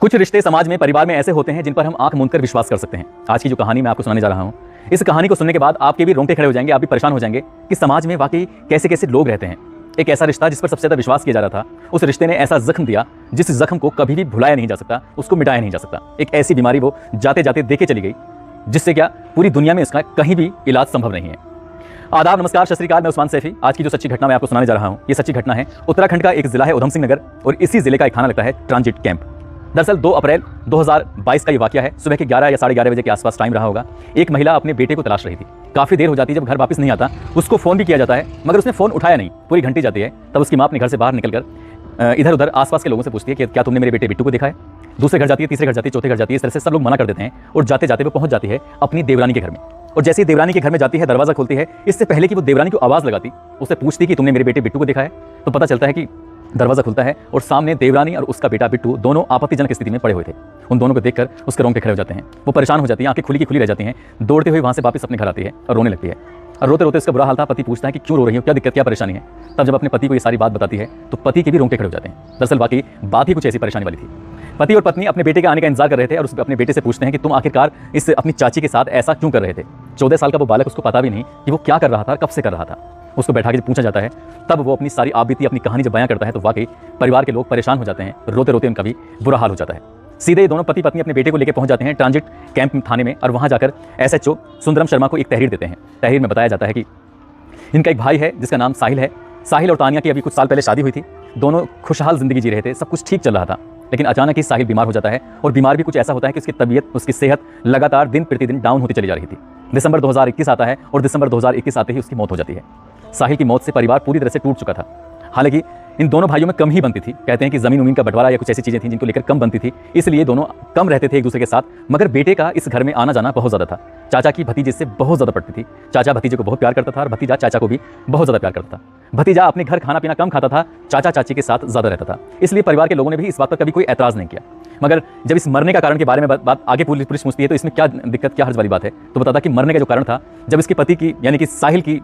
कुछ रिश्ते समाज में, परिवार में ऐसे होते हैं जिन पर हम आंख मूंद कर विश्वास कर सकते हैं। आज की जो कहानी मैं आपको सुनाने जा रहा हूं, इस कहानी को सुनने के बाद आपके भी रोंगटे खड़े हो जाएंगे, आप भी परेशान हो जाएंगे कि समाज में वाकई कैसे कैसे लोग रहते हैं। एक ऐसा रिश्ता जिस पर सबसे ज़्यादा विश्वास किया जा रहा था, उस रिश्ते ने ऐसा जख्म दिया जिस जख्म को कभी भी भुलाया नहीं जा सकता, उसको मिटाया नहीं जा सकता। एक ऐसी बीमारी वो जाते जाते देके चली गई जिससे क्या पूरी दुनिया में इसका कहीं भी इलाज संभव नहीं है। आदाब, नमस्कार, सत श्री अकाल, मैं उस्मान सैफी। आज की जो सच्ची घटना मैं आपको सुनाने जा रहा हूँ, ये सच्ची घटना है उत्तराखंड का एक जिला है उधम सिंह नगर, और इसी जिले का एक थाना लगता है ट्रांजिट कैंप। दरअसल 2 अप्रैल 2022 का ये वाकया है। सुबह के 11 या 11:30 बजे के आसपास टाइम रहा होगा। एक महिला अपने बेटे को तलाश रही थी। काफ़ी देर हो जाती है, जब घर वापस नहीं आता उसको फ़ोन भी किया जाता है, मगर उसने फ़ोन उठाया नहीं। पूरी घंटी जाती है, तब उसकी माँ अपने घर से बाहर निकलकर इधर उधर आसपास के लोगों से पूछती है कि क्या तुमने मेरे बेटे बिट्टू को देखा है। दूसरे घर जाती है, तीसरे घर जाती है, चौथे घर जाती है। इस तरह से सब लोग मना कर देते हैं और जाते जाते वो पहुंच जाती है अपनी देवरानी के घर में। और जैसे ही देवरानी के घर में जाती है, दरवाजा खोलती है, इससे पहले कि वो देवरानी को आवाज़ लगाती, उससे पूछती कि तुमने मेरे बेटे बिट्टू को देखा है। तो पता चलता है कि दरवाजा खुलता है और सामने देवरानी और उसका बेटा बिट्टू दोनों आपत्तिजनक स्थिति में पड़े हुए थे। उन दोनों को देखकर उसके रोंगटे खड़े हो जाते हैं। वो परेशान हो जाती है, आंखें खुली की खुली रह जाती हैं। दौड़ते हुए वहाँ से वापस अपने घर आती है और रोने लगती है। और रोते रोते उसका बुरा हाल था। पति पूछता है कि क्यों रो रही हो, क्या दिक्कत, क्या परेशानी है। तब जब अपने पति को ये सारी बात बताती है तो पति के भी रोंगटे खड़े हो जाते हैं। दरअसल वाकई बात ही कुछ ऐसी परेशानी वाली थी। पति और पत्नी अपने बेटे के आने का इंतजार कर रहे थे और अपने बेटे से पूछते हैं कि तुम आखिरकार इस अपनी चाची के साथ ऐसा क्यों कर रहे थे। 14 साल का वो बालक, उसको पता भी नहीं कि वो क्या कर रहा था, कब से कर रहा था। उसको बैठा के जब पूछा जाता है, तब वो अपनी सारी आप बीती, अपनी कहानी जब बयां करता है, तो वाकई परिवार के लोग परेशान हो जाते हैं। रोते रोते उनका भी बुरा हाल हो जाता है। सीधे ये दोनों पति पत्नी अपने बेटे को लेकर पहुंच जाते हैं ट्रांजिट कैंप थाने में, और वहां जाकर SHO सुंदरम शर्मा को एक तहरीर देते हैं। तहरीर में बताया जाता है कि इनका एक भाई है जिसका नाम साहिल है। साहिल और तानिया की अभी कुछ साल पहले शादी हुई थी। दोनों खुशहाल जिंदगी जी रहे थे, सब कुछ ठीक चल रहा था। लेकिन अचानक ही साहिल बीमार हो जाता है, और बीमार भी कुछ ऐसा होता है कि उसकी तबीयत, उसकी सेहत लगातार दिन प्रतिदिन डाउन होती चली जा रही थी। दिसंबर 2021 आता है और दिसंबर 2021 आते ही उसकी मौत हो जाती है। साहिल की मौत से परिवार पूरी तरह से टूट चुका था। हालांकि इन दोनों भाइयों में कम ही बनती थी। कहते हैं कि ज़मीन उमीन का बंटवारा या कुछ ऐसी चीज़ें थी जिनको लेकर कम बनती थी, इसलिए दोनों कम रहते थे एक दूसरे के साथ। मगर बेटे का इस घर में आना जाना बहुत ज़्यादा था। चाचा की भतीजे से बहुत ज़्यादा पड़ती थी। चाचा भतीजे को बहुत प्यार करता था और भतीजा चाचा को भी बहुत ज़्यादा प्यार करता था। भतीजा अपने घर खाना पीना कम खाता था, चाचा चाची के साथ ज़्यादा रहता था। इसलिए परिवार के लोगों ने भी इस बात पर कभी कोई ऐतराज़ नहीं किया। मगर जब इस मरने का कारण के बारे में बात आगे पुलिस पूछती है तो इसमें क्या दिक्कत, क्या हर्ज वाली बात है, तो बताता कि मरने का जो कारण था, जब इसके पति की यानी कि साहिल की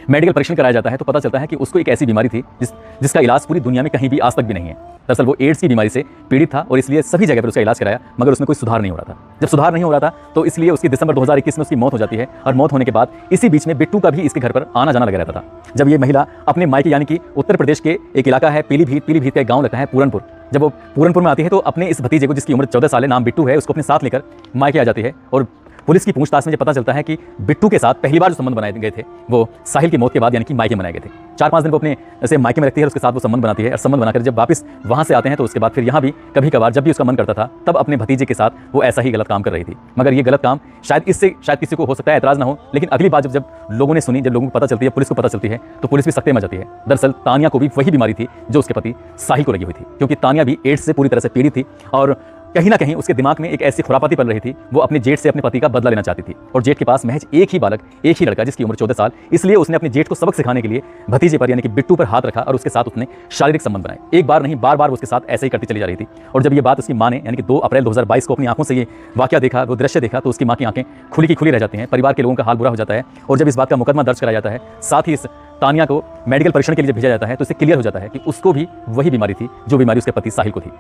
मेडिकल परीक्षण कराया जाता है तो पता चलता है कि उसको एक ऐसी बीमारी थी जिसका इलाज पूरी दुनिया में कहीं भी आज तक भी नहीं है। दरअसल वो एड्स की बीमारी से पीड़ित था और इसलिए सभी जगह पर उसका इलाज कराया, मगर उसमें कोई सुधार नहीं हो रहा था। जब सुधार नहीं हो रहा था तो इसलिए उसकी दिसंबर 2021 में उसकी मौत हो जाती है। और मौत होने के बाद इसी बीच में बिट्टू का भी इसके घर पर आना जाना लगा रहता था। जब ये महिला अपने मायके यानी कि उत्तर प्रदेश के एक इलाका है पीलीभीत का एक गाँव लगता है पूरनपुर, जब वो पूरनपुर में आती है तो अपने इस भतीजे को, जिसकी उम्र 14 साल है, नाम बिट्टू है, उसको अपने साथ लेकर मायके आ जाती है। और पुलिस की पूछताछ में जब पता चलता है कि बिट्टू के साथ पहली बार जो संबंध बनाए गए थे वो साहिल की मौत के बाद यानी कि मायके बनाए गए थे। 4-5 दिन वो अपने ऐसे मायके में रखती है, उसके साथ वो संबंध बनाती है। और संबंध बनाकर जब वापस वहाँ से आते हैं तो उसके बाद फिर यहाँ भी कभी कभार जब भी उसका मन करता था तब अपने भतीजे के साथ वो ऐसा ही गलत काम कर रही थी। मगर ये गलत काम शायद किसी को हो सकता है ऐतराज़ ना हो, लेकिन अगली बात जब लोगों ने सुनी, जब लोगों को पता चलती है, पुलिस को पता चलती है, तो पुलिस भी सख्ते में जाती है। दरअसल तानिया को भी वही बीमारी थी जो उसके पति साहिल को लगी हुई थी, क्योंकि तानिया भी एड्स से पूरी तरह से पीड़ित थी और कहीं ना कहीं उसके दिमाग में एक ऐसी खुरापाती पल रही थी। वो अपने जेठ से अपने पति का बदला लेना चाहती थी। और जेठ के पास महज एक ही बालक, एक ही लड़का, जिसकी उम्र 14 साल। इसलिए उसने अपने जेठ को सबक सिखाने के लिए भतीजे पर यानी कि बिट्टू पर हाथ रखा और उसके साथ उसने शारीरिक संबंध बनाए। एक बार नहीं, बार बार उसके साथ ऐसे ही करती चली जा रही थी। और जब ये बात उसकी माँ ने यानी कि 2 अप्रैल 2022 को अपनी आंखों से ये वाकया देखा, वो दृश्य देखा, तो उसकी माँ की आंखें खुली की खुली रह जाती हैं। परिवार के लोगों का हाल बुरा हो जाता है। और जब इस बात का मुकदमा दर्ज कराया जाता है, साथ ही इस तानिया को मेडिकल परीक्षण के लिए भेजा जाता है, तो इससे क्लियर हो जाता है कि उसको भी वही बीमारी थी जो बीमारी उसके पति साहिल को थी।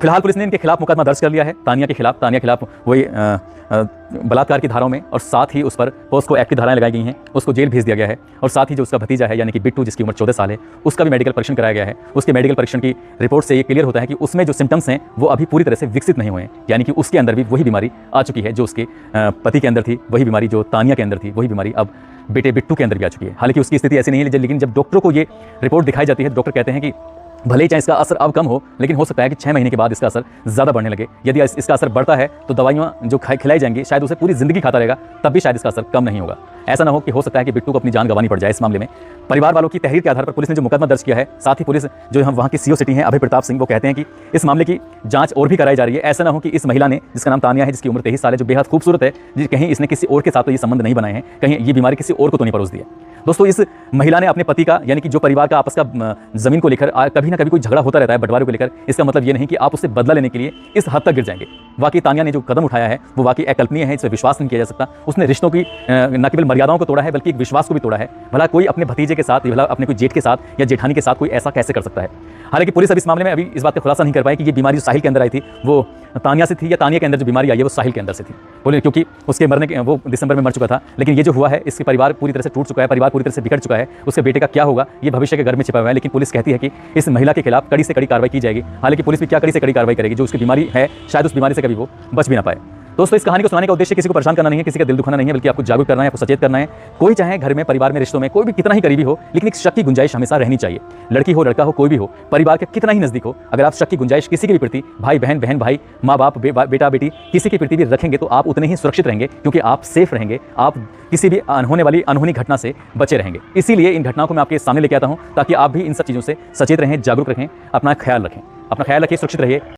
फिलहाल पुलिस ने इनके खिलाफ मुकदमा दर्ज कर लिया है। तानिया के खिलाफ वही बलात्कार की धाराओं में, और साथ ही उस पर पोस्को एक्ट की धाराएं लगाई गई हैं। उसको जेल भेज दिया गया है। और साथ ही जो उसका भतीजा है यानी कि बिट्टू, जिसकी उम्र 14 साल है, उसका भी मेडिकल परीक्षण कराया गया है। उसके मेडिकल परीक्षण की रिपोर्ट से ये क्लियर होता है कि उसमें जो सिम्टम्स हैं वो अभी पूरी तरह से विकसित नहीं हुए हैं, यानी कि उसके अंदर भी वही बीमारी आ चुकी है जो उसके पति के अंदर थी, वही बीमारी जो तानिया के अंदर थी, वही बीमारी अब बेटे बिट्टू के अंदर भी आ चुकी है। हालांकि उसकी स्थिति ऐसी नहीं है, लेकिन जब डॉक्टरों को ये रिपोर्ट दिखाई जाती है, डॉक्टर कहते हैं कि भले ही चाहे इसका असर अब कम हो, लेकिन हो सकता है कि 6 महीने के बाद इसका असर ज़्यादा बढ़ने लगे। यदि इसका असर बढ़ता है तो दवाइयाँ जो खिलाई जाएंगी, शायद उसे पूरी ज़िंदगी खाता रहेगा, तब भी शायद इसका असर कम नहीं होगा। ऐसा ना हो सकता है कि बिट्टू को अपनी जान गंवानी पड़ जाए। इस मामले में परिवार वालों की तहरीर के आधार पर पुलिस ने जो मुकदमा दर्ज किया है, साथ ही पुलिस जो हम वहाँ की CO सिटी हैं अभय प्रताप सिंह, वो कहते हैं कि इस मामले की जाँच और भी कराई जा रही है। ऐसा ना हो कि इस महिला ने, जिसका नाम तानिया है, जिसकी उम्र 23 साल है, जो बेहद खूबसूरत है, कहीं इसने किसी और के साथ तो ये संबंध नहीं बनाए हैं, कहीं ये बीमारी किसी और को तो नहीं परोस दी है। दोस्तों इस महिला ने अपने पति का यानी कि जो परिवार का आपस का जमीन को लेकर कभी ना कभी कोई झगड़ा होता रहता है बंटवारे को लेकर, इसका मतलब ये नहीं कि आप उससे बदला लेने के लिए इस हद तक गिर जाएंगे। वाकई तानिया ने जो कदम उठाया है वो वाकई अकल्पनीय है, इस पर विश्वास नहीं किया जा सकता। उसने रिश्तों की न केवल मर्यादाओं को तोड़ा है बल्कि एक विश्वास को भी तोड़ा है। भला कोई अपने भतीजे के साथ, भला अपने कोई जेठ के साथ या जेठानी के साथ कोई ऐसा कैसे कर सकता है। हालांकि पुलिस अब इस मामले में अभी इस बात का खुलासा नहीं कर पाई कि ये बीमारी जो साहिल के अंदर आई थी वो तानिया से थी या तानिया के अंदर जो बीमारी आई है वो साहिल के अंदर से थी। बोले क्योंकि उसके मरने के वो दिसंबर में मर चुका था, लेकिन ये जो हुआ है इसके परिवार पूरी तरह से टूट चुका है, परिवार पूरी तरह से बिगड़ चुका है। उसके बेटे का क्या होगा ये भविष्य के घर में छिपा हुआ है, लेकिन पुलिस कहती है कि इस महिला के खिलाफ कड़ी से कड़ी कार्रवाई की जाएगी। हालांकि पुलिस भी क्या कड़ी से कड़ी कार्रवाई करेगी, जो उसकी बीमारी है शायद उस बीमारी से कभी वो बच भी ना पाए। दोस्तों इस कहानी को सुनाने का उद्देश्य किसी को परेशान करना नहीं है, किसी का दिल दुखाना नहीं है, बल्कि आपको जागरूक करना है, आपको सचेत करना है। कोई चाहे घर में, परिवार में, रिश्तों में कोई भी कितना ही करीबी हो, लेकिन एक शक की गुंजाइश हमेशा रहनी चाहिए। लड़की हो, लड़का हो, कोई भी हो, परिवार के कितना ही नजदीक हो, अगर आप शक की गुंजाइश किसी की भी प्रति, भाई बहन, बहन भाई, माँ बाप, बेटा बेटी, किसी की प्रति भी रखेंगे तो आप उतने ही सुरक्षित रहेंगे, क्योंकि आप सेफ रहेंगे, आप किसी भी होने वाली अनहोनी घटना से बचे रहेंगे। इसीलिए इन घटनाओं को मैं आपके सामने लेके आता हूँ ताकि आप भी इन सब चीज़ों से सचेत रहें, जागरूक रहें, अपना ख्याल रखें, सुरक्षित रहिए।